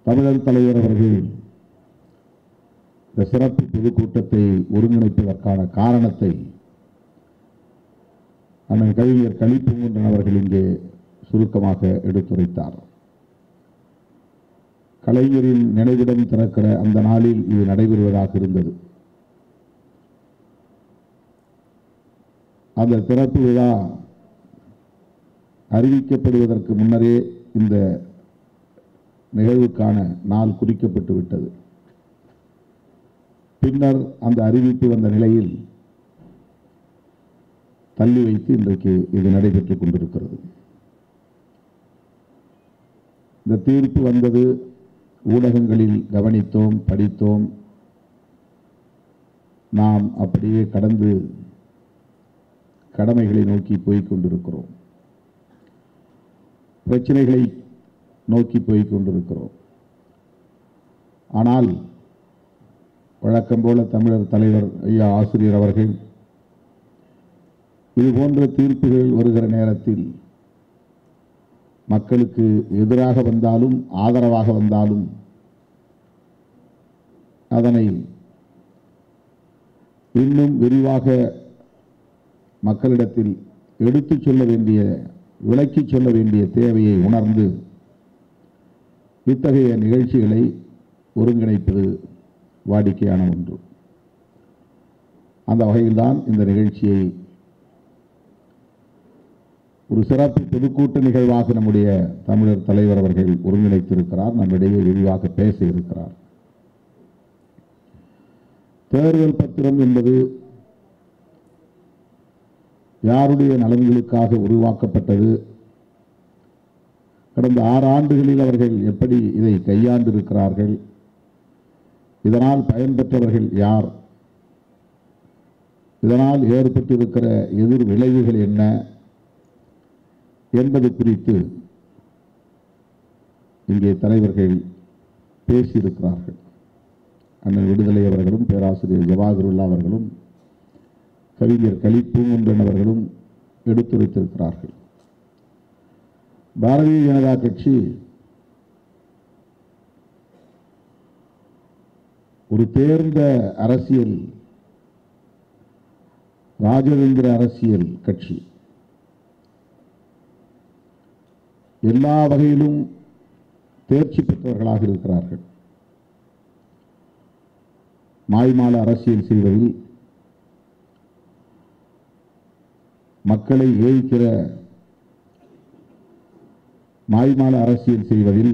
தமிழர் தலைவர் அவர்கள் இந்த சிறப்பு பொதுக்கூட்டத்தை ஒருங்கிணைப்பதற்கான காரணத்தை அண்ணன் கவிஞர் கலிப்பூங்குன்றன் அவர்கள் இங்கே சுருக்கமாக எடுத்துரைத்தார். கலைஞரின் நினைவிடம் திறக்கிற அந்த நாளில் இது நடைபெறுவதாக இருந்தது. அந்த திறப்பு விழா அறிவிக்கப்படுவதற்கு முன்னரே இந்த நிகழ்வுக்கான நாள் குறிக்கப்பட்டு விட்டது. பின்னர் அந்த அறிவிப்பு வந்த நிலையில் தள்ளி வைத்து இன்றைக்கு இது நடைபெற்றுக் கொண்டிருக்கிறது. இந்த தீர்ப்பு வந்தது ஊடகங்களில் கவனித்தோம், படித்தோம். நாம் அப்படியே கடந்து கடமைகளை நோக்கி போய்க் கொண்டிருக்கிறோம். பிரச்சனைகளை நோக்கி போய்க் கொண்டிருக்கிறோம். ஆனால் வழக்கம் போல தமிழர் தலைவர் ஐயா ஆசிரியர் அவர்கள் இது போன்ற தீர்ப்புகள் வருகிற நேரத்தில் மக்களுக்கு எதிராக வந்தாலும் ஆதரவாக வந்தாலும் அதனை இன்னும் விரிவாக மக்களிடத்தில் எடுத்துச் சொல்ல வேண்டிய, விளக்கிச் சொல்ல வேண்டிய தேவையை உணர்ந்து இத்தகைய நிகழ்ச்சிகளை ஒருங்கிணைப்பது வாடிக்கையான ஒன்று. அந்த வகையில்தான் இந்த நிகழ்ச்சியை ஒரு சிறப்பு பொதுக்கூட்ட நிகழ்வாக நம்முடைய தமிழர் தலைவர் அவர்கள் ஒருங்கிணைத்திருக்கிறார். நம்மிடையே விரிவாக பேச இருக்கிறார். தேர்தல் பத்திரம் என்பது யாருடைய நலன்களுக்காக உருவாக்கப்பட்டது? கடந்த 6 ஆண்டுகளில் அவர்கள் எப்படி இதை கையாண்டிருக்கிறார்கள்? இதனால் பயன்பெற்றவர்கள் யார்? இதனால் ஏற்பட்டிருக்கிற எதிர் விளைவுகள் என்ன என்பது குறித்து இங்கே தலைவர்கள் பேசியிருக்கிறார்கள். அண்ணன் விடுதலை அவர்களும், பேராசிரியர் ஜவாஹிருல்லா அவர்களும், கவிஞர் கலிப்பூங்குன்றன் அவர்களும் எடுத்துரைத்திருக்கிறார்கள். பாரதிய ஜனதா கட்சி ஒரு தேர்ந்த அரசியல், ராஜதந்திர அரசியல் கட்சி. எல்லா வகையிலும் தேர்ச்சி பெற்றவர்களாக இருக்கிறார்கள். மாய்மால அரசியல் செய்வதில், மக்களை ஏய்க்கிற மாய்மால அரசியல் செய்வதில்,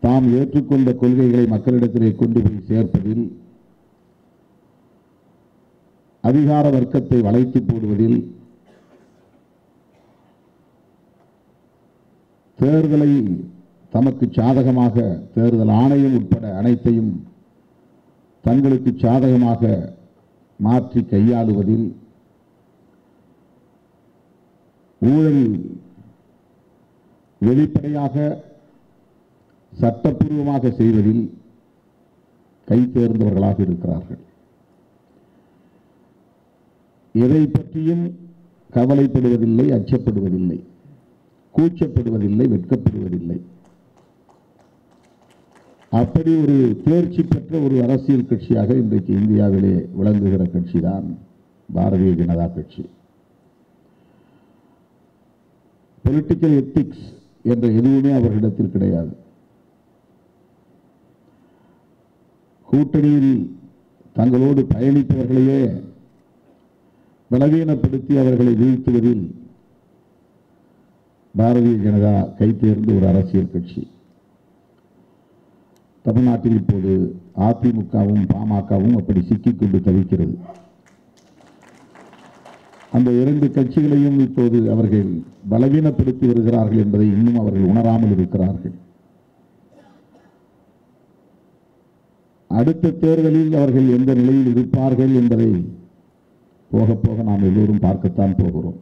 தாம் ஏற்றுக்கொண்ட கொள்கைகளை மக்களிடத்திலே கொண்டு போய் சேர்ப்பதில், அதிகார வர்க்கத்தை வளைத்து போடுவதில், தேர்தலை தமக்கு சாதகமாக, தேர்தல் ஆணையம் உட்பட அனைத்தையும் தங்களுக்கு சாதகமாக மாற்றி கையாளுவதில், ஊழல் வெளிப்படையாக சட்டப்பூர்வமாக செய்வதில் கை தேர்ந்தவர்களாக இருக்கிறார்கள். எதை பற்றியும் கவலைப்படுவதில்லை, அச்சப்படுவதில்லை, கூச்சப்படுவதில்லை, வெட்கப்படுவதில்லை. அப்படி ஒரு தேர்ச்சி பெற்ற ஒரு அரசியல் கட்சியாக இன்றைக்கு இந்தியாவிலே விளங்குகிற கட்சி தான் பாரதிய ஜனதா கட்சி. பொலிட்டிக்கல் எத்திக்ஸ் என்ற எதுவுமே அவர்களிடத்தில் கிடையாது. கூட்டணியில் தங்களோடு பயணிப்பவர்களையே பலவீனப்படுத்தி அவர்களை வீழ்த்துவதில் பாரதிய ஜனதா கைதேர்ந்த ஒரு அரசியல் கட்சி. தமிழ்நாட்டில் இப்போது அதிமுகவும் பாமகவும் அப்படி சிக்கிக்கொண்டு தவிக்கிறது. அந்த 2 கட்சிகளையும் இப்போது அவர்கள் பலவீனப்படுத்தி வருகிறார்கள் என்பதை இன்னும் அவர்கள் உணராமல் இருக்கிறார்கள். அடுத்த தேர்தலில் அவர்கள் எந்த நிலையில் இருப்பார்கள் என்பதை போக போக நாம் எல்லோரும் பார்க்கத்தான் போகிறோம்.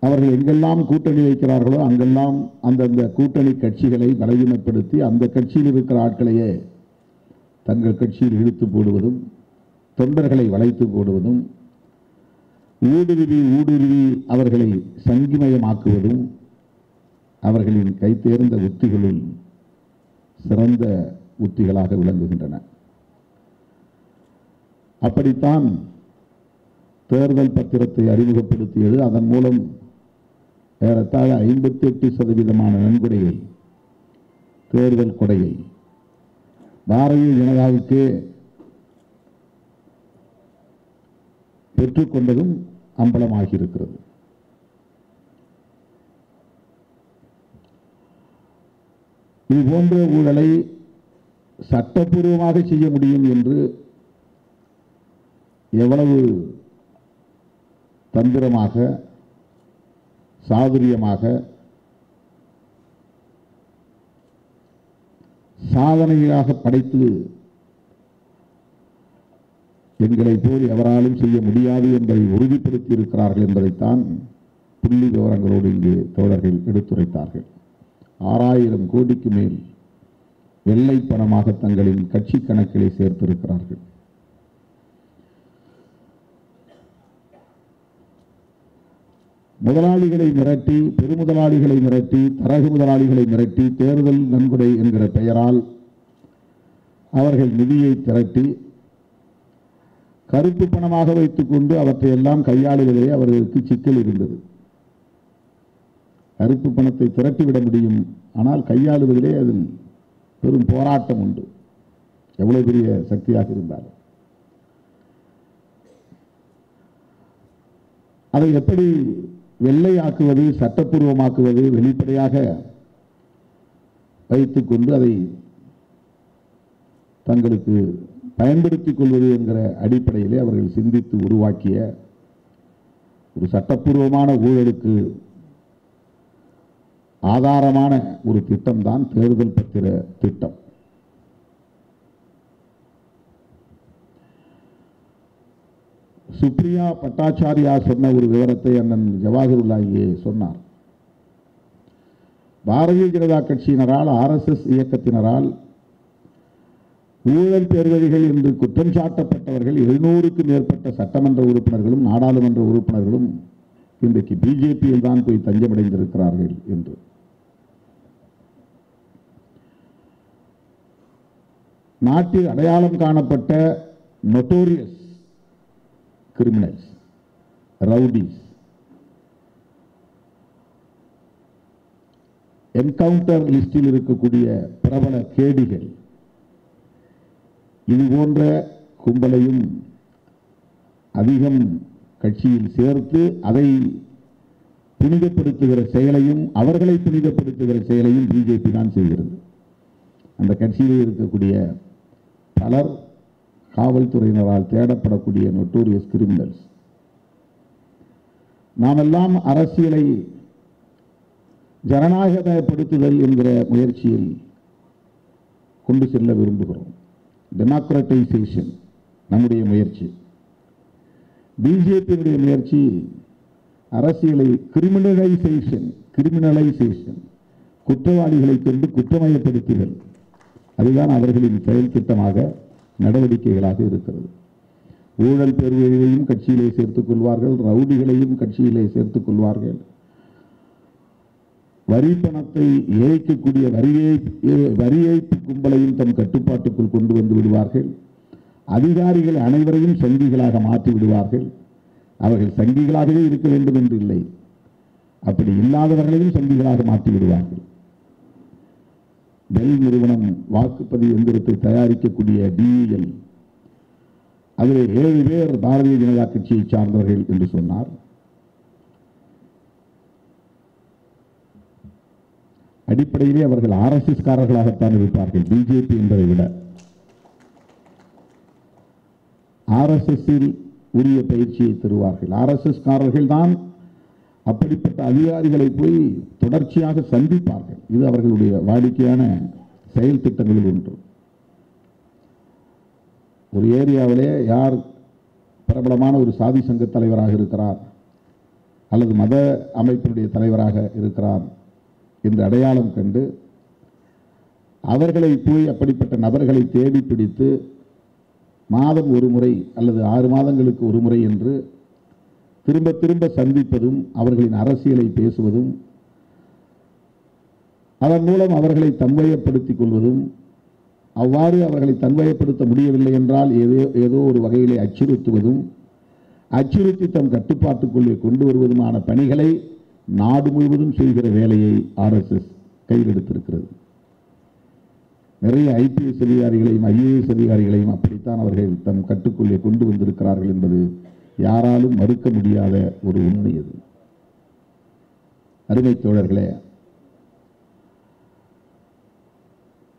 அவர்கள் எங்கெல்லாம் கூட்டணி வைக்கிறார்களோ அங்கெல்லாம் அந்தந்த கூட்டணி கட்சிகளை பலவீனப்படுத்தி அந்த கட்சியில் இருக்கிற ஆட்களையே தங்கள் கட்சியில் இழுத்து போடுவதும், தொண்டர்களை வளைத்து போடுவதும், ஊடுருவி அவர்களை சங்கிமயமாக்குவதும் அவர்களின் கைதேர்ந்த உத்திகளுள் சிறந்த உத்திகளாக விளங்குகின்றன. அப்படித்தான் தேர்தல் பத்திரத்தை அறிமுகப்படுத்தியது. அதன் மூலம் ஏறத்தாழ 58% நன்கொடையை, தேர்தல் கொடையை பாரதிய ஜனதாவுக்கு பெற்றுக்கொண்டதும் அம்பலமாகியிருக்கிறது. இதுபோன்ற ஊழலை சட்டப்பூர்வமாக செய்ய முடியும் என்று எவ்வளவு தந்திரமாக, சாதுரியமாக, சாதனையாக படைத்து எங்களை போல் எவராலும் செய்ய முடியாது என்பதை உறுதிப்படுத்தி இருக்கிறார்கள் என்பதைத்தான் புள்ளி விவரங்களோடு இங்கு தோழர்கள் எடுத்துரைத்தார்கள். 6000 கோடிக்கு மேல் வெள்ளை பணமாக தங்களின் கட்சி கணக்கிலே சேர்த்திருக்கிறார்கள். முதலாளிகளை மிரட்டி, பெருமுதலாளிகளை மிரட்டி, தரகு முதலாளிகளை மிரட்டி தேர்தல் நன்கொடை என்கிற பெயரால் அவர்கள் நிதியை திரட்டி கருப்பு பணமாக வைத்துக் கொண்டு அவற்றையெல்லாம் கையாளுவதே அவர்களுக்கு சிக்கல் இருந்தது. கருப்பு பணத்தை திரட்டிவிட முடியும், ஆனால் கையாளுவதிலே அதில் பெரும் போராட்டம் உண்டு, எவ்வளவு பெரிய சக்தியாக இருந்தாலும். அதை எப்படி வெள்ளையாக்குவது, சட்டப்பூர்வமாக்குவது, வெளிப்படையாக வைத்துக் கொண்டு அதை தங்களுக்கு பயன்படுத்திக் கொள்வது என்கிற அடிப்படையிலே அவர்கள் சிந்தித்து உருவாக்கிய ஒரு சட்டப்பூர்வமான ஊழலுக்கு ஆதாரமான ஒரு திட்டம்தான் தேர்தல் பத்திர திட்டம். சுப்ரியா பட்டாச்சாரியா சொன்ன ஒரு விவரத்தை அண்ணன் ஜவாஹிருல்லாஹி சொன்னார். பாரதிய ஜனதா கட்சியினரால், RSS இயக்கத்தினரால் ஊழல் பெறுவதிகள் என்று குற்றம் சாட்டப்பட்டவர்கள் 700க்கும் மேற்பட்ட சட்டமன்ற உறுப்பினர்களும் நாடாளுமன்ற உறுப்பினர்களும் இன்றைக்கு பிஜேபியில் தான் போய் தஞ்சமடைந்திருக்கிறார்கள் என்று. நாட்டில் அடையாளம் காணப்பட்ட நோட்டோரியஸ் கிரிமினல்ஸ், ரவுடிஸ், என்கவுண்டர் லிஸ்டில் இருக்கக்கூடிய பிரபல கேடிகள், இது போன்ற கும்பலையும் அதிகம் கட்சியில் சேர்த்து அதை புனிதப்படுத்துகிற செயலையும், அவர்களை புனிதப்படுத்துகிற செயலையும் பிஜேபி தான் செய்கிறது. அந்த கட்சியில் இருக்கக்கூடிய பலர் காவல்துறையினரால் தேடப்படக்கூடிய நோட்டோரியஸ் கிரிமினல்ஸ். நாமெல்லாம் அரசியலை ஜனநாயகமயப்படுத்துதல் என்கிற முயற்சியில் கொண்டு செல்ல விரும்புகிறோம். டெமோக்ரட்டைசேஷன் நம்முடைய முயற்சி. பிஜேபியுடைய முயற்சி அரசியலை கிரிமினலைசேஷன், குற்றவாளிகளை கொண்டு குற்றமயப்படுத்துதல். அதுதான் அவர்களின் செயல் திட்டமாக, நடவடிக்கைகளாக இருக்கிறது. ஊழல் பெறுவதையும் கட்சியிலே சேர்த்துக் கொள்வார்கள், ரவுடிகளையும் கட்சியிலே சேர்த்துக் கொள்வார்கள், வரி பணத்தை ஏய்க்கக்கூடிய வரி ஏய்ப்பு கும்பலையும் தம் கட்டுப்பாட்டுக்குள் கொண்டு வந்து விடுவார்கள். அதிகாரிகள் அனைவரையும் சங்கிகளாக மாற்றி விடுவார்கள். அவர்கள் சங்கிகளாகவே இருக்க வேண்டும் என்று இல்லை, அப்படி இல்லாதவர்களையும் சங்கிகளாக மாற்றி விடுவார்கள். பெல் நிறுவனம் வாக்குப்பதிவு எந்திரத்தை தயாரிக்கக்கூடிய DEL, அதில் 7 பேர் பாரதிய ஜனதா கட்சியை சார்ந்தவர்கள் என்று சொன்னார். அடிப்படையிலே அவர்கள் RSS காரர்களாகத்தான் இருப்பார்கள், பிஜேபி என்பதை விட. RSS-இல் உரிய பயிற்சியை தருவார்கள். RSS காரர்கள் தான் அப்படிப்பட்ட அதிகாரிகளை போய் தொடர்ச்சியாக சந்திப்பார்கள். இது அவர்களுடைய வாடிக்கையான செயல் திட்டங்களில் ஒன்று. ஒரு ஏரியாவிலே யார் பிரபலமான ஒரு சாதி சங்க தலைவராக இருக்கிறார் அல்லது மத அமைப்பினுடைய தலைவராக இருக்கிறார் என்று அடையாளம் கண்டு அவர்களை போய், அப்படிப்பட்ட நபர்களை தேடி பிடித்து மாதம் ஒரு முறை அல்லது 6 மாதங்களுக்கு ஒரு முறை என்று திரும்ப திரும்ப சந்திப்பதும், அவர்களின் அரசியலை பேசுவதும், அதன் மூலம் அவர்களை தன்வயப்படுத்திக் கொள்வதும், அவ்வாறு அவர்களை தன்வயப்படுத்த முடியவில்லை என்றால் ஏதோ ஒரு வகையிலே அச்சுறுத்துவதும், அச்சுறுத்தி தம் கட்டுப்பாட்டுக்குள்ளே கொண்டு வருவதுமான பணிகளை நாடு முழுவதும் செய்கிற வேலையை RSS கையில் எடுத்திருக்கிறது. நிறைய IPS அதிகாரிகளையும் IAS அதிகாரிகளையும் அப்படித்தான் அவர்கள் தம் கட்டுக்குள்ளே கொண்டு வந்திருக்கிறார்கள் என்பது யாராலும் மறுக்க முடியாத ஒரு உண்மை. அது அருமை தோழர்களே,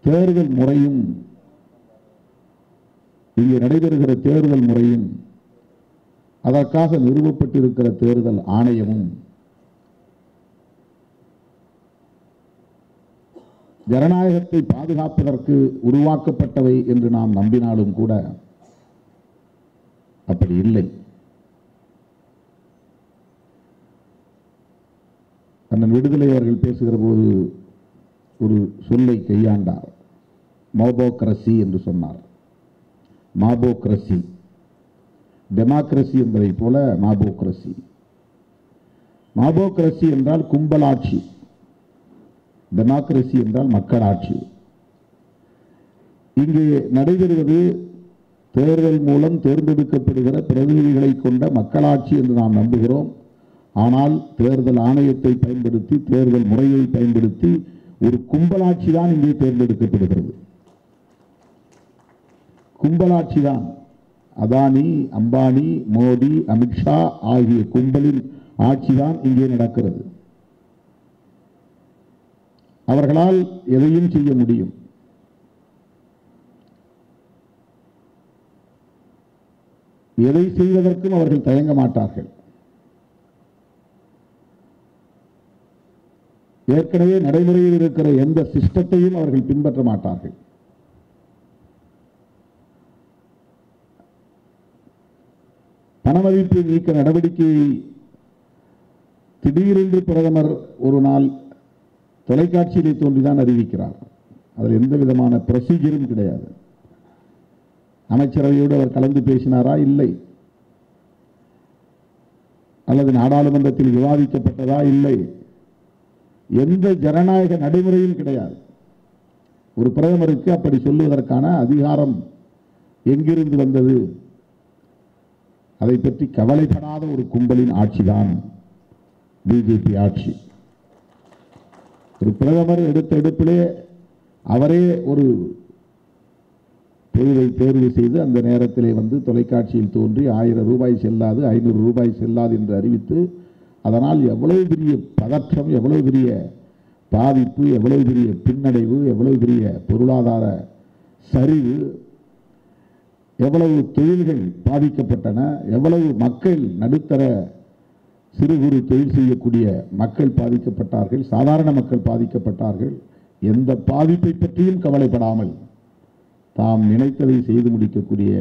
தேர்தல் முறையும் இங்கே நடைபெறுகிற தேர்தல் முறையும் அதற்காக நிறுவப்பட்டிருக்கிற தேர்தல் ஆணையமும் ஜனநாயகத்தை பாதுகாப்பதற்கு உருவாக்கப்பட்டவை என்று நாம் நம்பினாலும் கூட அப்படி இல்லை. அண்ணன் விடுதலை அவர்கள் பேசுகிற போது ஒரு சொல்லை கையாண்டார். மோபோக்ரசி என்று சொன்னார். மாபோக்ரசி, டெமோக்ரசி என்பதை போல மாபோக்ரசி. மாபோக்ரசி என்றால் கும்பலாட்சி, டெமோக்ரசி என்றால் மக்களாட்சி. இங்கே நடைபெறுவது தேர்தல் மூலம் தேர்ந்தெடுக்கப்படுகிற பிரதிநிதிகளை கொண்ட மக்களாட்சி என்று நாம் நம்புகிறோம். ஆனால் தேர்தல் ஆணையத்தை பயன்படுத்தி, தேர்தல் முறையை பயன்படுத்தி ஒரு கும்பலாட்சி தான் இங்கே தேர்ந்தெடுக்கப்படுகிறது. கும்பலாட்சி தான். அதானி, அம்பானி, மோடி, அமித்ஷா ஆகிய கும்பலின் ஆட்சிதான் இங்கே நடக்கிறது. அவர்களால் எதையும் செய்ய முடியும். எதை செய்வதற்கும் அவர்கள் தயங்க மாட்டார்கள். ஏற்கனவே நடைமுறையில் இருக்கிற எந்த சிஸ்டத்தையும் அவர்கள் பின்பற்ற மாட்டார்கள். பணமதிப்பு நீக்க நடவடிக்கையை திடீரென்று பிரதமர் ஒரு நாள் தொலைக்காட்சியிலே தோன்றிதான் அறிவிக்கிறார். அதில் எந்த விதமான ப்ரொசீஜரும் கிடையாது. அமைச்சரவையோடு அவர் கலந்து பேசினாரா? இல்லை. அல்லது நாடாளுமன்றத்தில் விவாதிக்கப்பட்டதா? இல்லை. எந்த ஜனநாயக நடைமுறையும் கிடையாது. ஒரு பிரதமருக்கு அப்படி சொல்லுவதற்கான அதிகாரம் எங்கிருந்து வந்தது? அதை பற்றி கவலைப்படாத ஒரு கும்பலின் ஆட்சிதான் பிஜேபி ஆட்சி. ஒரு பிரதமர் எடுத்த எடுப்பிலே அவரே ஒரு பொழுதை தேர்வு செய்து அந்த நேரத்திலே வந்து தொலைக்காட்சியில் தோன்றி 1000 ரூபாய் செல்லாது, 500 ரூபாய் செல்லாது என்று அறிவித்து, அதனால் எவ்வளவு பெரிய பதற்றம், எவ்வளவு பெரிய பாதிப்பு, எவ்வளவு பெரிய பின்னடைவு, எவ்வளவு பெரிய பொருளாதார சரிவு, எவ்வளவு தொழில்கள் பாதிக்கப்பட்டன, எவ்வளவு மக்கள், நடுத்தர சிறு குறு தொழில் செய்யக்கூடிய மக்கள் பாதிக்கப்பட்டார்கள், சாதாரண மக்கள் பாதிக்கப்பட்டார்கள். எந்த பாதிப்பை பற்றியும் கவலைப்படாமல் தாம் நினைத்ததை செய்து முடிக்கக்கூடிய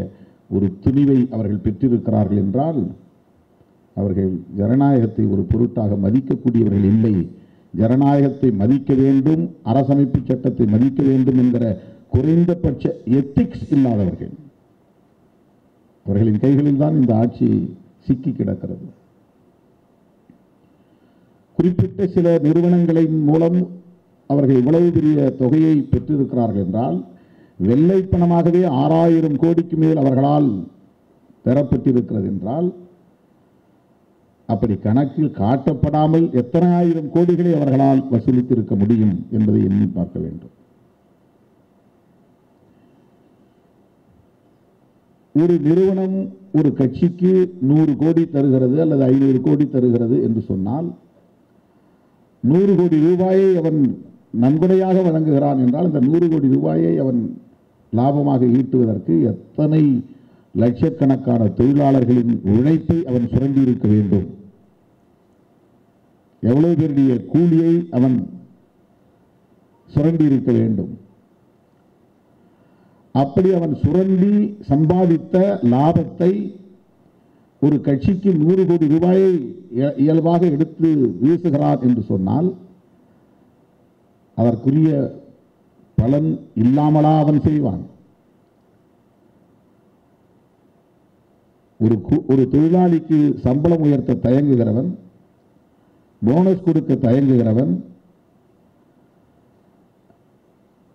ஒரு துணிவை அவர்கள் பெற்றிருக்கிறார்கள் என்றால் அவர்கள் ஜனநாயகத்தை ஒரு பொருட்டாக மதிக்கக்கூடியவர்கள் இல்லை. ஜனநாயகத்தை மதிக்க வேண்டும், அரசமைப்பு சட்டத்தை மதிக்க வேண்டும் என்கிற குறைந்தபட்ச எத்திக்ஸ் இல்லாதவர்கள். அவர்களின் கைகளில் தான் இந்த ஆட்சி சிக்கி கிடக்கிறது. குறிப்பிட்ட சில நிறுவனங்களின் மூலம் அவர்கள் இவ்வளவு பெரிய தொகையை பெற்றிருக்கிறார்கள் என்றால் வெள்ளை பணமாகவே 6000 கோடிக்கு மேல் அவர்களால் பெறப்பட்டிருக்கிறது என்றால் அப்படி கணக்கில் காட்டப்படாமல் எத்தனை ஆயிரம் கோடிகளை அவர்களால் வசூலித்திருக்க முடியும் என்பதை எண்ணி பார்க்க வேண்டும். ஒரு நிறுவனம் ஒரு கட்சிக்கு 100 கோடி தருகிறது அல்லது 500 கோடி தருகிறது என்று சொன்னால் 100 கோடி ரூபாயை அவன் நன்கொடையாக வழங்குகிறான் என்றால் இந்த 100 கோடி ரூபாயை அவன் லாபமாக ஈட்டுவதற்கு எத்தனை லட்சக்கணக்கான தொழிலாளர்களின் உழைப்பை அவன் சுரண்டி இருக்க வேண்டும், எவ்வளவு பெரிய கூலியை அவன் சுரண்டி இருக்க வேண்டும். அப்படி அவன் சுரண்டி சம்பாதித்த லாபத்தை ஒரு கட்சிக்கு 100 கோடி ரூபாயை இயல்பாக எடுத்து வீசுகிறான் என்று சொன்னால் அதற்குரிய பலன் இல்லாமலா அவன் செய்வான்? ஒரு தொழிலாளிக்கு சம்பளம் உயர்த்த தயங்குகிறவன், போனஸ் கொடுக்க தயங்குகிறவன்,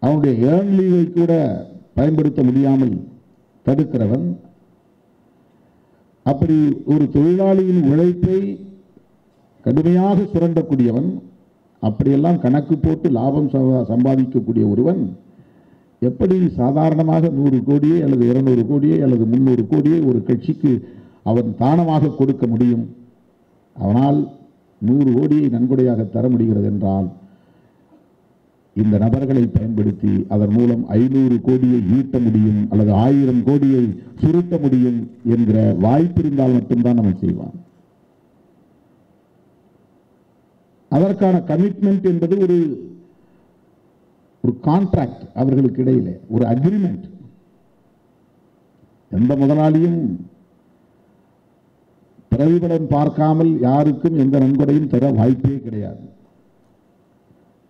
அவனுடைய ஏர்ன் லீவை கூட பயன்படுத்த முடியாமல் தடுக்கிறவன், அப்படி ஒரு தொழிலாளியின் உழைப்பை கடுமையாக சுரண்டக்கூடியவன், அப்படியெல்லாம் கணக்கு போட்டு லாபம் சம்பாதிக்கக்கூடிய ஒருவன் எப்படி சாதாரணமாக 100 கோடியே அல்லது 200 கோடியே அல்லது 300 கோடியே ஒரு கட்சிக்கு அவன் தானமாக கொடுக்க முடியும்? அவனால் 100 கோடியை நன்கொடையாக தர முடிகிறது என்றால் இந்த நபர்களை பயன்படுத்தி அதன் மூலம் 500 கோடியை ஈட்ட முடியும் அல்லது 1000 கோடியை சுருட்ட முடியும் என்கிற வாய்ப்பு இருந்தால் மட்டும்தான் அவன் செய்வான். அதற்கான கமிட்மெண்ட் என்பது ஒரு கான்ட்ராக்ட், அவர்களுக்கு இடையிலே ஒரு அக்ரிமெண்ட். எந்த முதலாளியும் பிரதிபலன் பார்க்காமல் யாருக்கும் எந்த நன்கொடையும் தர வாய்ப்பே கிடையாது.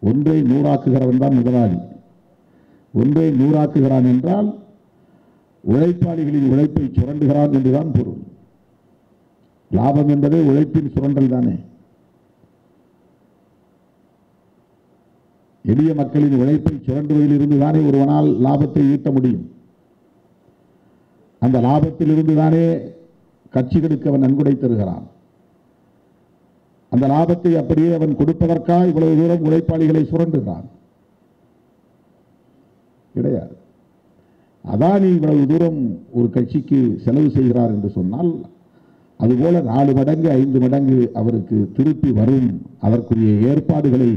ஒன்றை 100 தான் முதலாளி. ஒன்றை 100 என்றால் உழைப்பாளிகளின் உழைப்பை சுரண்டுகிறான் என்றுதான் பொருள். லாபம் என்பதே உழைப்பின் சுரண்டல் தானே. எளிய மக்களின் உழைப்பை சுரண்டுவதில் இருந்து தானே ஒருவனால் லாபத்தை ஈட்ட முடியும். அந்த லாபத்தில் இருந்து தானே கட்சிகளுக்கு அவன் நன்கொடை தருகிறான். அந்த லாபத்தை அப்படியே அவன் கொடுப்பதற்காக இவ்வளவு தூரம் உழைப்பாளிகளை சுரண்டுகிறான் கிடையாது. அதானி இவ்வளவு தூரம் ஒரு கட்சிக்கு செலவு செய்கிறார் என்று சொன்னால் அதுபோல 4 மடங்கு 5 மடங்கு அவருக்கு திருப்பி வரும். அதற்குரிய ஏற்பாடுகளை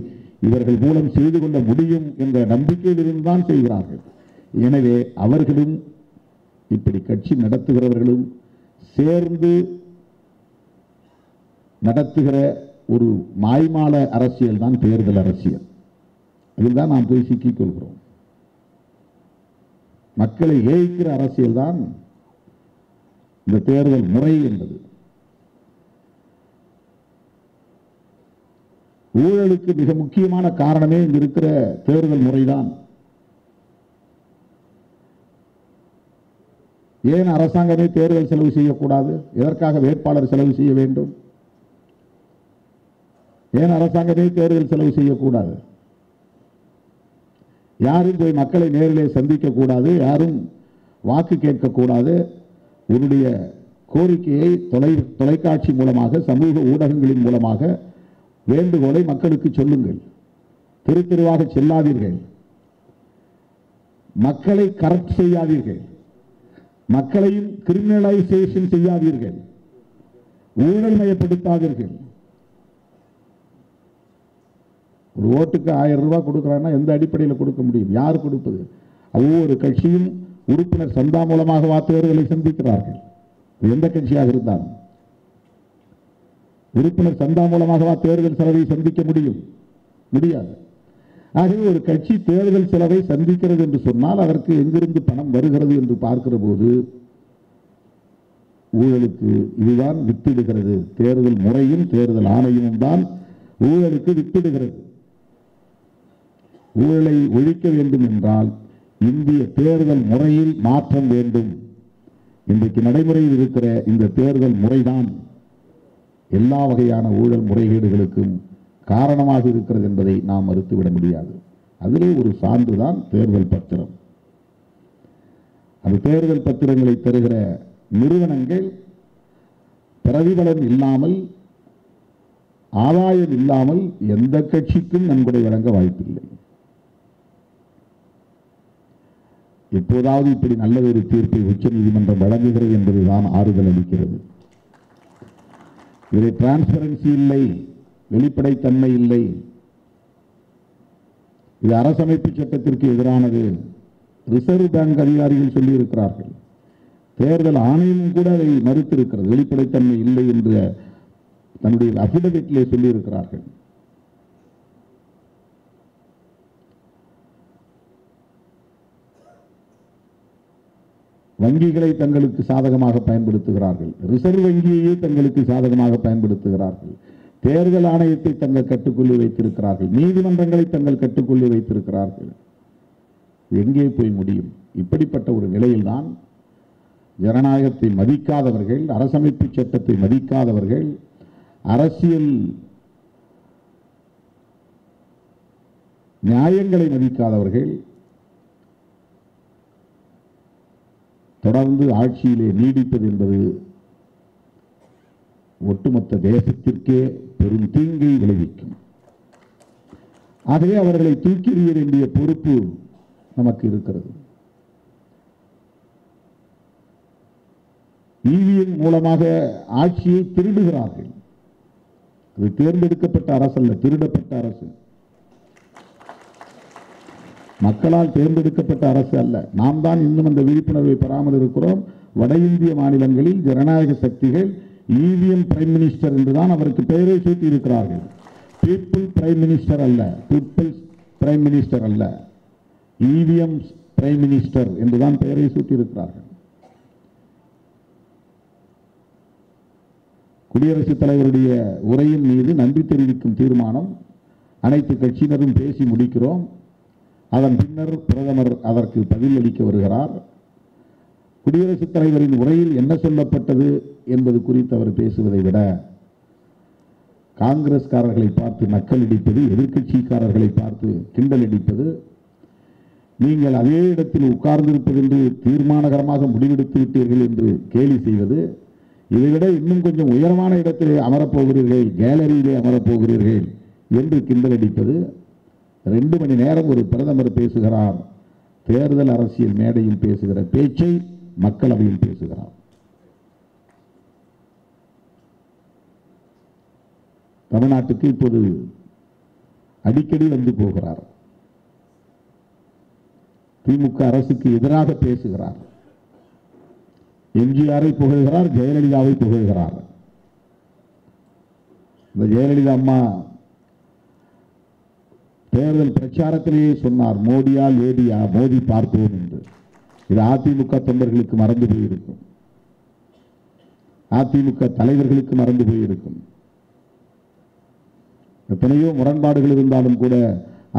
இவர்கள் மூலம் செய்து கொள்ள முடியும் என்ற நம்பிக்கையிலிருந்து தான் செய்கிறார்கள். எனவே அவர்களும் இப்படி கட்சி நடத்துகிறவர்களும் சேர்ந்து நடத்துகிற ஒரு மாய்மால அரசியல் தான் தேர்தல் அரசியல். அதில் தான் நாம் போய் சிக்கிக் கொள்கிறோம். மக்களை ஏய்க்கிற அரசியல் தான் இந்த தேர்தல் முறை என்பது. ஊழலுக்கு மிக முக்கியமான காரணமே இங்க இருக்கிற தேர்தல் முறைதான். ஏன் அரசாங்கமே தேர்தல் செலவு செய்யக்கூடாது? எதற்காக வேட்பாளர் செலவு செய்ய வேண்டும்? ஏன் அரசாங்கமே தேர்தல் செலவு செய்யக்கூடாது? யாரும் போய் மக்களை நேரிலே சந்திக்க கூடாது, யாரும் வாக்கு கேட்கக்கூடாது. உன்னுடைய கோரிக்கையை தொலைக்காட்சி மூலமாக சமூக ஊடகங்களின் மூலமாக வேண்டுகோளை மக்களுக்கு சொல்லுங்கள். தெரு தெருவாக செல்லாதீர்கள். மக்களை கரப்ட் செய்யாதீர்கள். மக்களையும் கிரிமினலைசேஷன் செய்யாதீர்கள். ஊழல் மயப்படுத்தாதீர்கள். ஒரு ஓட்டுக்கு 1000 ரூபாய் கொடுக்கிறான்னா எந்த அடிப்படையில் கொடுக்க முடியும்? யார் கொடுப்பது? ஒவ்வொரு கட்சியும் உறுப்பினர் சந்தா மூலமாக வாக்குகளை சந்திக்கிறார்கள். எந்த கட்சியாக இருந்தாலும் உறுப்பினர் சந்தா மூலமாக தேர்தல் செலவை சந்திக்க முடியாது. ஆகவே ஒரு கட்சி தேர்தல் செலவை சந்திக்கிறது என்று சொன்னால் அதற்கு எங்கிருந்து பணம் வருகிறது என்று பார்க்கிற போது ஊழலுக்கு இதுதான் வித்திடுகிறது. தேர்தல் முறையும் தேர்தல் ஆணையமும் தான் ஊழலுக்கு வித்திடுகிறது. ஊழலை ஒழிக்க வேண்டும் என்றால் இந்திய தேர்தல் முறையில் மாற்றம் வேண்டும். இன்றைக்கு நடைமுறையில் இருக்கிற இந்த தேர்தல் முறைதான் எல்லா வகையான ஊழல் முறைகேடுகளுக்கும் காரணமாக இருக்கிறது என்பதை நாம் மறுத்துவிட முடியாது. அதிலே ஒரு சான்றுதான் தேர்தல் பத்திரம். அந்த தேர்தல் பத்திரங்களை தருகிற நிறுவனங்கள் பிரதிபலன் இல்லாமல், ஆதாயம் இல்லாமல் எந்த கட்சிக்கும் நன்கொடை வழங்க வாய்ப்பில்லை. எப்போதாவது இப்படி நல்லதொரு தீர்ப்பை உச்சநீதிமன்றம் வழங்குகிறது என்பதுதான் ஆறுதல் அளிக்கிறது. இதில் டிரான்ஸ்பரன்சி இல்லை, வெளிப்படைத்தன்மை இல்லை. இது அரசமைப்பு சட்டத்திற்கு எதிரானது. ரிசர்வ் பேங்க் அதிகாரிகள் சொல்லியிருக்கிறார்கள். தேர்தல் ஆணையமும் கூட அதை மறுத்திருக்கிறது. வெளிப்படைத்தன்மை இல்லை என்று தன்னுடைய அபிடவிட்டிலே சொல்லியிருக்கிறார்கள். வங்கிகளை தங்களுக்கு சாதகமாக பயன்படுத்துகிறார்கள். ரிசர்வ் வங்கியையே தங்களுக்கு சாதகமாக பயன்படுத்துகிறார்கள். தேர்தல் ஆணையத்தை தங்கள் கட்டுக்குள்ளே வைத்திருக்கிறார்கள். நீதிமன்றங்களை தங்கள் கட்டுக்குள்ளே வைத்திருக்கிறார்கள். எங்கே போய் முடியும்? இப்படிப்பட்ட ஒரு நிலையில்தான் ஜனநாயகத்தை மதிக்காதவர்கள், அரசமைப்பு சட்டத்தை மதிக்காதவர்கள், அரசியல் நியாயங்களை மதிக்காதவர்கள் தொடர்ந்து ஆட்சியிலே நீடிப்பது என்பது ஒட்டுமொத்த தேசத்திற்கே பெரும் தீங்கை விளைவிக்கும். ஆகவே அவர்களை தூக்கி எறிய வேண்டிய பொறுப்பு நமக்கு இருக்கிறது. இவிஎம் மூலமாக ஆட்சியை திருடுகிறார்கள். அது தேர்ந்தெடுக்கப்பட்ட அரசு அல்ல, திருடப்பட்ட அரசு. மக்களால் தேர்ந்தெடுக்கப்பட்ட அரசு அல்ல. நாம் தான் இன்னும் அந்த விழிப்புணர்வை பெறாமல் இருக்கிறோம். வட இந்திய மாநிலங்களில் ஜனநாயக சக்திகள் இவிஎம் பிரைம் மினிஸ்டர் என்றுதான் அவருக்கு பெயரை சூட்டி இருக்கிறார்கள். பீப்புள் பிரைம் மினிஸ்டர் அல்ல, பீப்புள்ஸ் பிரைம் மினிஸ்டர் அல்ல, இவிஎம் பிரைம் மினிஸ்டர் என்றுதான் பெயரை சூட்டி இருக்கிறார்கள். குடியரசுத் தலைவருடைய உரையின் மீது நன்றி தெரிவிக்கும் தீர்மானம் அனைத்து கட்சியினரும் பேசி முடிக்கிறோம். அதன் பின்னர் பிரதமர் அதற்கு பதில் அளிக்க வருகிறார். குடியரசுத் தலைவரின் உரையில் என்ன சொல்லப்பட்டது என்பது குறித்து அவர் பேசுவதை விட காங்கிரஸ்காரர்களை பார்த்து நக்கல் அடிப்பது, எதிர்க்கட்சிக்காரர்களை பார்த்து கிண்டல் அடிப்பது, நீங்கள் அதே இடத்தில் உட்கார்ந்திருப்பது என்று தீர்மானகரமாக முடிவெடுத்து விட்டீர்கள் என்று கேலி செய்வது, இதைவிட இன்னும் கொஞ்சம் உயரமான இடத்திலே அமரப்போகிறீர்கள், கேலரியிலே அமரப்போகிறீர்கள் என்று கிண்டல் அடிப்பது. 2 மணி நேரம் ஒரு பிரதமர் பேசுகிறார். தேர்தல் அரசியல் மேடையில் பேசுகிற பேச்சை மக்களவையில் பேசுகிறார். தமிழ்நாட்டுக்கு இப்போது அடிக்கடி வந்து போகிறார். திமுக அரசுக்கு எதிராக பேசுகிறார். எம்ஜிஆரை புகழ்கிறார், ஜெயலலிதாவை புகழ்கிறார். இந்த ஜெயலலிதா அம்மா தேர்தல் பிரச்சாரத்திலேயே சொன்னார், மோடியா லேடியா, மோதி பார்ப்போம் என்று. இது அதிமுக தொண்டர்களுக்கு மறந்து போயிருக்கும், அதிமுக தலைவர்களுக்கு மறந்து போயிருக்கும். எத்தனையோ முரண்பாடுகள் இருந்தாலும் கூட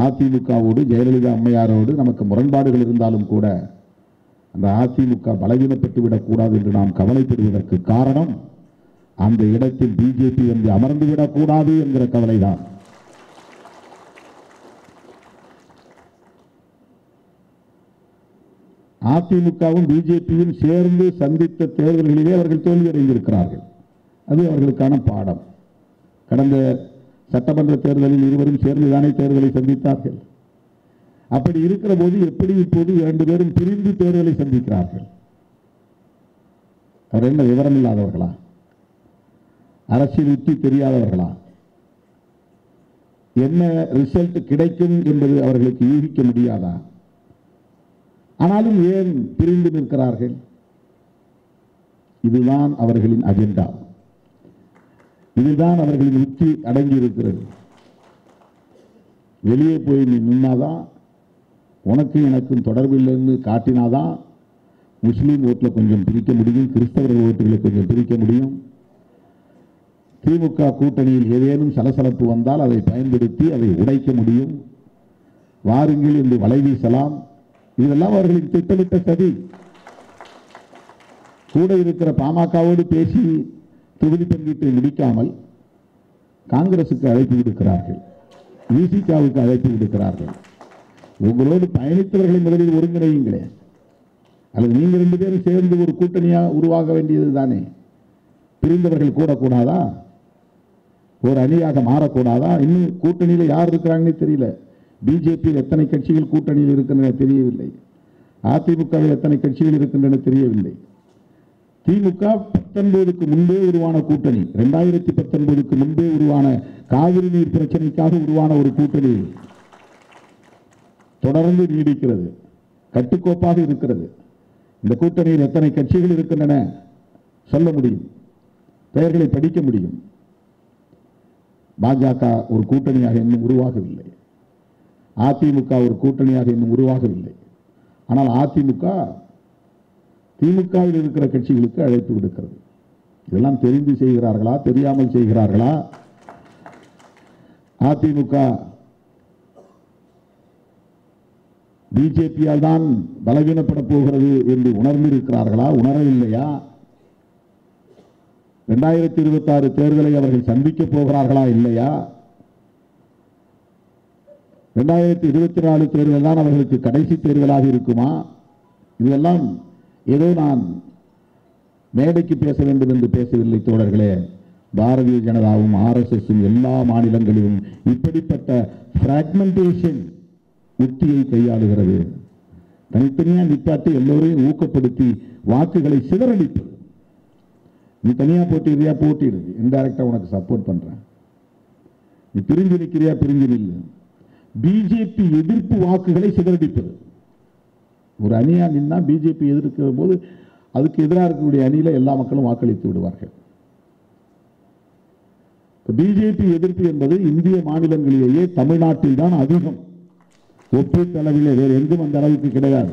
அதிமுகவோடு, ஜெயலலிதா அம்மையாரோடு நமக்கு முரண்பாடுகள் இருந்தாலும் கூட அந்த அதிமுக பலவீனப்பட்டு விடக்கூடாது என்று நாம் கவலைப்படுவதற்கு காரணம், அந்த இடத்தில் பிஜேபி வந்து அமர்ந்து விடக்கூடாது என்கிற கவலைதான். அதிமுகவும் பிஜேபியும் சேர்ந்து சந்தித்த தேர்தல்களிலே அவர்கள் தோல்வியடைந்திருக்கிறார்கள். அது அவர்களுக்கான பாடம். கடந்த சட்டமன்ற தேர்தலில் இருவரும் சேர்ந்துதானே தேர்தலை சந்தித்தார்கள். அப்படி இருக்கிற போது எப்படி இப்போது 2 பேரும் பிரிந்து தேர்தலை சந்திக்கிறார்கள்? அவர் என்ன விவரம் இல்லாதவர்களா? அரசியல் யுக்தி தெரியாதவர்களா? என்ன ரிசல்ட் கிடைக்கும் என்பது அவர்களுக்கு யூகிக்க முடியாதா? ஆனாலும் ஏன் பிரிந்து நிற்கிறார்கள்? இதுதான் அவர்களின் அஜெண்டா, இதுதான் அவர்களின் யுக்தி அடங்கி இருக்கிறது. வெளியே போய் நீ நின்னாதான், உனக்கு எனக்கும் தொடர்பு இல்லைன்னு காட்டினாதான் முஸ்லீம் ஓட்டில் கொஞ்சம் பிரிக்க முடியும், கிறிஸ்தவர்கள் ஓட்டுகளை கொஞ்சம் பிரிக்க முடியும். திமுக கூட்டணியில் ஏதேனும் சலசலப்பு வந்தால் அதை பயன்படுத்தி அதை உடைக்க முடியும். வாருங்கள் என்று வலை வீசலாம். இதெல்லாம் அவர்களின் திட்டமிட்ட சதி. கூட இருக்கிற பாமகவோடு பேசி தொகுதி பங்கீட்டை முடிக்காமல் காங்கிரசுக்கு அழைப்பு விடுக்கிறார்கள், விசிகாவுக்கு அழைப்பு விடுக்கிறார்கள். உங்களோடு பயணித்தவர்களை முதலில் ஒருங்கிணையுங்களே, அல்லது நீங்க 2 பேரும் சேர்ந்து ஒரு கூட்டணியா உருவாக வேண்டியது தானே. பிரிந்தவர்கள் கூடக்கூடாதா? ஒரு அணியாக மாறக்கூடாதா? இன்னும் கூட்டணியில் யார் இருக்கிறாங்கன்னே தெரியல. பிஜேபியில் எத்தனை கட்சிகள் கூட்டணியில் இருக்கின்றன தெரியவில்லை. அதிமுகவில் எத்தனை கட்சிகள் இருக்கின்றன தெரியவில்லை. திமுக 19க்கு முன்பே உருவான கூட்டணி, 2019க்கு முன்பே உருவான காவிரி நீர் பிரச்சனைக்காக உருவான ஒரு கூட்டணி தொடர்ந்து நீடிக்கிறது, கட்டுக்கோப்பாக இருக்கிறது. இந்த கூட்டணியில் எத்தனை கட்சிகள் இருக்கின்றன சொல்ல முடியும், பெயர்களை படிக்க முடியும். பாஜக ஒரு கூட்டணியாக இன்னும் உருவாகவில்லை, அதிமுக ஒரு கூட்டணியாக இன்னும் உருவாகவில்லை. ஆனால் அதிமுக திமுகவில் இருக்கிற கட்சிகளுக்கு அழைப்பு விடுக்கிறது. இதெல்லாம் தெரிந்து செய்கிறார்களா, தெரியாமல் செய்கிறார்களா? அதிமுக பிஜேபியால் தான் பலவீனப்பட போகிறது என்று உணர்ந்திருக்கிறார்களா, உணரவில்லையா? 2026 தேர்தலை அவர்கள் சந்திக்க போகிறார்களா, இல்லையா? 2024 தேர்தல் தான் அவர்களுக்கு கடைசி தேர்தலாக இருக்குமா? இதெல்லாம் ஏதோ நான் மேடைக்கு பேச வேண்டும் என்று பேசவில்லை தோழர்களே. பாரதிய ஜனதாவும் ஆர்எஸ்எஸும் எல்லா மாநிலங்களிலும் இப்படிப்பட்ட பிராக்மெண்டேஷன் உத்தியை கையாளுகிறது. தனித்தனியாக நிப்பாட்டி எல்லோரையும் ஊக்கப்படுத்தி வாக்குகளை சிதறடிப்பது. நீ தனியா போட்டிடுறியா, போட்டிடு, இன்டைரக்டா உனக்கு சப்போர்ட் பண்றேன். நீ பிரிஞ்சு நிற்கிறியா, பிரிஞ்சு நில்லு. பிஜேபி எதிர்ப்பு வாக்குகளை சிதறடிப்பது. ஒரு அணியா நின்னா பிஜேபி எதிர்க்கிற போது அதுக்கு எதிராக இருக்கக்கூடிய அணியில எல்லா மக்களும் வாக்களித்து விடுவார்கள். பிஜேபி எதிர்ப்பு என்பது இந்திய மாநிலங்களிலேயே தமிழ்நாட்டில் தான் அதிகம். ஒப்பீட்டளவிலே வேறு எங்கும் அந்த அளவுக்கு கிடையாது.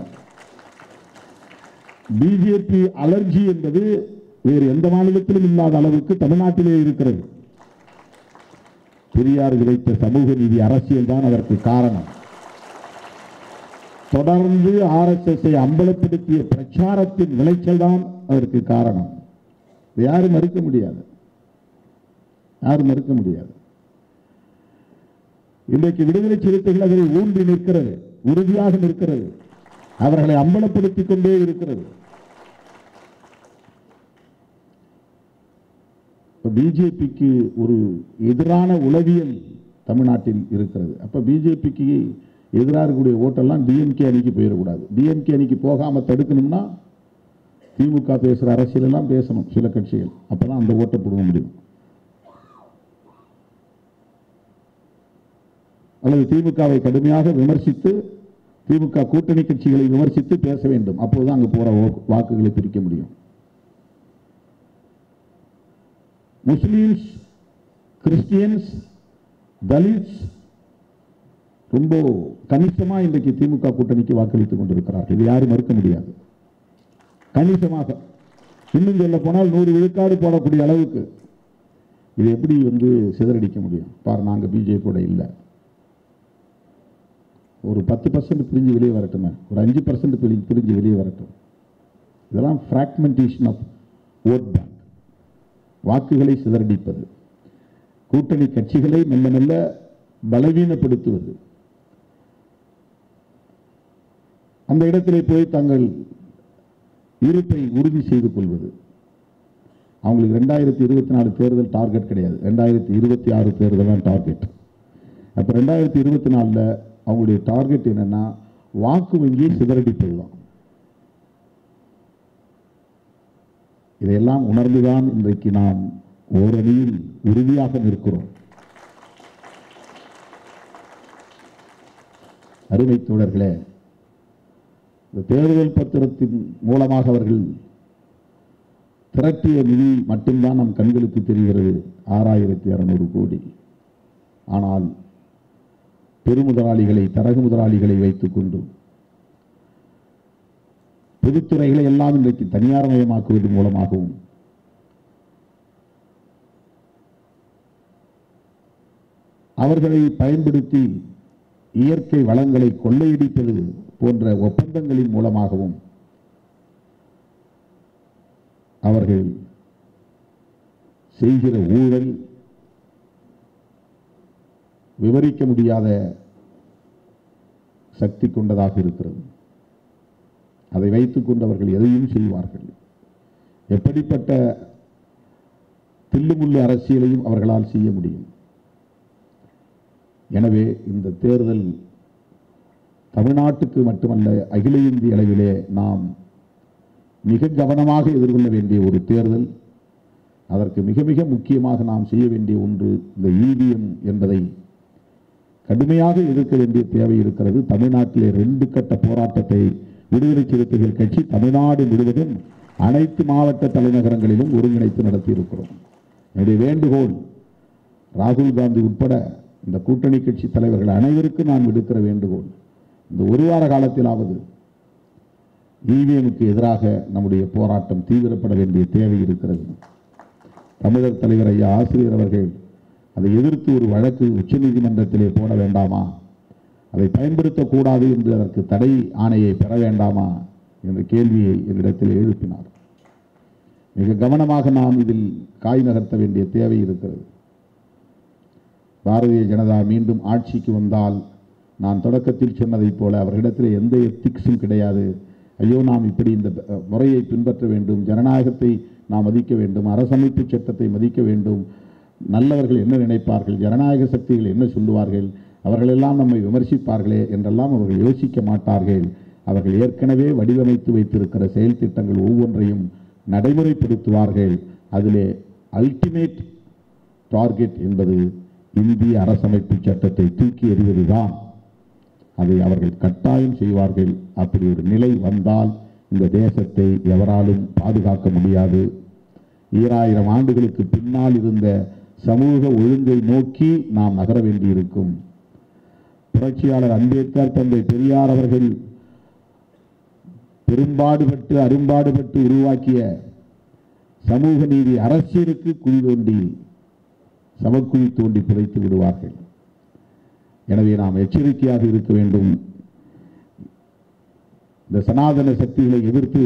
பிஜேபி அலர்ஜி என்பது வேறு எந்த மாநிலத்திலும் இல்லாத அளவுக்கு தமிழ்நாட்டிலே இருக்கிறது. பெரியார் விதைத்த சமூக நீதி அரசியல் தான் அதற்கு காரணம். தொடர்ந்து ஆர்எஸ்எஸ் அம்பலப்படுத்திய பிரச்சாரத்தின் விளைச்சல் தான் அதற்கு காரணம். யாரும் மறுக்க முடியாது, யாரும் மறுக்க முடியாது. இன்றைக்கு விடுதலை சிறுத்தைகள் அதை ஊன்றி நிற்கிறது, உறுதியாக நிற்கிறது, அவர்களை அம்பலப்படுத்திக் கொண்டே இருக்கிறது. பிஜேபிக்கு ஒரு எதிரான உளவியல் தமிழ்நாட்டில் இருக்கிறது. அப்ப பிஜேபிக்கு எதிராக இருக்கக்கூடிய ஓட்டெல்லாம் டிஎம்கே அணிக்கு போயிடக்கூடாது. டிஎம்கே அணிக்கு போகாம தடுக்கணும்னா திமுக பேசுற அரசியல் எல்லாம் பேசணும் சில கட்சிகள். அப்பதான் அந்த ஓட்டை போட முடியும். அல்லது திமுகவை கடுமையாக விமர்சித்து, திமுக கூட்டணி கட்சிகளை விமர்சித்து பேச வேண்டும். அப்போதுதான் அங்கு போற வாக்குகளை பிரிக்க முடியும். முஸ்லிம்ஸ், கிறிஸ்டியன்ஸ், தலித்ஸ் ரொம்ப கணிசமா இன்றைக்கு திமுக கூட்டணிக்கு வாக்களித்துக் கொண்டிருக்கிறார்கள். இது யாரும் மறுக்க முடியாது. கணிசமாக, இன்னும் சொல்ல போனால் 100 விழுக்காடு போடக்கூடிய அளவுக்கு. இது எப்படி சிதறடிக்க முடியும்? பாரு, நாங்க பிஜேபியோட இல்லை. ஒரு 10% பிரிஞ்சு வெளியே வரட்டும், ஒரு 5% பிரிஞ்சு வெளியே வரட்டும். இதெல்லாம் பிராக்மெண்டேஷன் ஆஃப் ஓட் பேங்க், வாக்குகளை சிதறடிப்பது, கூட்டணி கட்சிகளை மெல்ல மெல்ல பலவீனப்படுத்துவது. அந்த இடத்திலே போய் தங்கள் இருப்பை உறுதி செய்து கொள்வது. அவங்களுக்கு 2024 தேர்தல் டார்கெட் கிடையாது, 2026 தேர்தல் தான் டார்கெட். அப்ப 2024 அவங்களுடைய டார்கெட் என்னன்னா வாக்கு வங்கியை சிதறடிப்பது தான். இதையெல்லாம் உணர்ந்துதான் இன்றைக்கு நாம் ஓரணியில் உறுதியாக நிற்கிறோம். அருமை தோழர்களே, இந்த தேர்தல் பத்திரத்தின் மூலமாக அவர்கள் திரட்டிய நிதி மட்டும்தான் நம் கண்களுக்கு தெரிகிறது, 6600 கோடி. ஆனால் பெருமுதலாளிகளை, தரகு முதலாளிகளை வைத்துக் கொண்டு பொதுத்துறைகளை எல்லாம் இன்றைக்கு தனியார் மயமாக்குவதன் மூலமாகவும் அவர்களை பயன்படுத்தி இயற்கை வளங்களை கொள்ளையடிப்பது போன்ற ஒப்பந்தங்களின் மூலமாகவும் அவர்கள் செய்கிற ஊழல் விவரிக்க முடியாத சக்தி கொண்டதாக இருக்கிறது. அதை வைத்துக் கொண்டு அவர்கள் எதையும் செய்வார்கள். எப்படிப்பட்ட தில்லுமுள்ளு அரசியலையும் அவர்களால் செய்ய முடியும். எனவே இந்த தேர்தல் தமிழ்நாட்டுக்கு மட்டுமல்ல, அகில இந்திய அளவிலே நாம் மிக கவனமாக எதிர்கொள்ள வேண்டிய ஒரு தேர்தல். அதற்கு மிக மிக முக்கியமாக நாம் செய்ய வேண்டிய ஒன்று இந்த இவிஎம் என்பதை கடுமையாக எதிர்க்க வேண்டிய தேவை இருக்கிறது. தமிழ்நாட்டிலே 2 கட்ட போராட்டத்தை விடுதலை சிறுத்தைகள் கட்சி தமிழ்நாடு முழுவதும் அனைத்து மாவட்ட தலைநகரங்களிலும் ஒருங்கிணைத்து நடத்தி இருக்கிறோம். என்னுடைய வேண்டுகோள், ராகுல் காந்தி உட்பட இந்த கூட்டணி கட்சி தலைவர்கள் அனைவருக்கும் நான் விடுக்கிற வேண்டுகோள், இந்த ஒரு வார காலத்திலாவது இவிஎம்க்கு எதிராக நம்முடைய போராட்டம் தீவிரப்பட வேண்டிய தேவை இருக்கிறது. தமிழர் தலைவர் ஐயா ஆசிரியர் அவர்கள் அதை எதிர்த்து ஒரு வழக்கு உச்சநீதிமன்றத்திலே போட வேண்டாமா, அதை பயன்படுத்தக்கூடாது என்று அதற்கு தடை ஆணையை பெற வேண்டாமா என்ற கேள்வியை என்னிடத்தில் எழுப்பினார். மிக கவனமாக நாம் இதில் காய் நகர்த்த வேண்டிய தேவை இருக்கிறது. பாரதிய ஜனதா மீண்டும் ஆட்சிக்கு வந்தால் நான் தொடக்கத்தில் சொன்னதைப் போல அவர்களிடத்தில் எந்த எத்திக்ஸும் கிடையாது. ஐயோ நாம் இப்படி இந்த முறையை பின்பற்ற வேண்டும், ஜனநாயகத்தை நாம் மதிக்க வேண்டும், அரசமைப்பு சட்டத்தை மதிக்க வேண்டும், நல்லவர்கள் என்ன நினைப்பார்கள், ஜனநாயக சக்திகள் என்ன சொல்லுவார்கள், அவர்களெல்லாம் நம்மை விமர்சிப்பார்களே என்றெல்லாம் அவர்கள் யோசிக்க மாட்டார்கள். அவர்கள் ஏற்கனவே வடிவமைத்து வைத்திருக்கிற செயல் திட்டங்கள் ஒவ்வொன்றையும் நடைமுறைப்படுத்துவார்கள். அதிலே அல்டிமேட் டார்கெட் என்பது இந்திய அரசமைப்பு சட்டத்தை தூக்கி எறிவதுதான். அதை அவர்கள் கட்டாயம் செய்வார்கள். அப்படி ஒரு நிலை வந்தால் இந்த தேசத்தை எவராலும் பாதுகாக்க முடியாது. 2000 ஆண்டுகளுக்கு பின்னால் இருந்த சமூக ஒழுங்கை நோக்கி நாம் நகர வேண்டியிருக்கும். புரட்சியாளர் அம்பேத்கர், தந்தை பெரியார் அவர்கள் பெரும்பாடுபட்டு அரும்பாடுபட்டு உருவாக்கிய சமூக நீதி அரசியலுக்கு குழி தோண்டி சமக்குழி தோண்டி புதைத்து விடுவார்கள். எனவே நாம் எச்சரிக்கையாக இருக்க வேண்டும். இந்த சனாதன சக்திகளை எதிர்த்து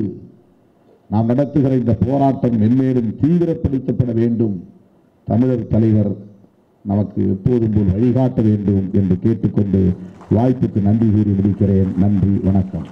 நாம் நடத்துகிற இந்த போராட்டம் மென்மேலும் தீவிரப்படுத்தப்பட வேண்டும். தமிழர் தலைவர் நமக்கு எப்போதும் போல் வழிகாட்ட வேண்டும் என்று கேட்டுக்கொண்டு வாய்ப்புக்கு நன்றி கூறி முடிக்கிறேன். நன்றி, வணக்கம்.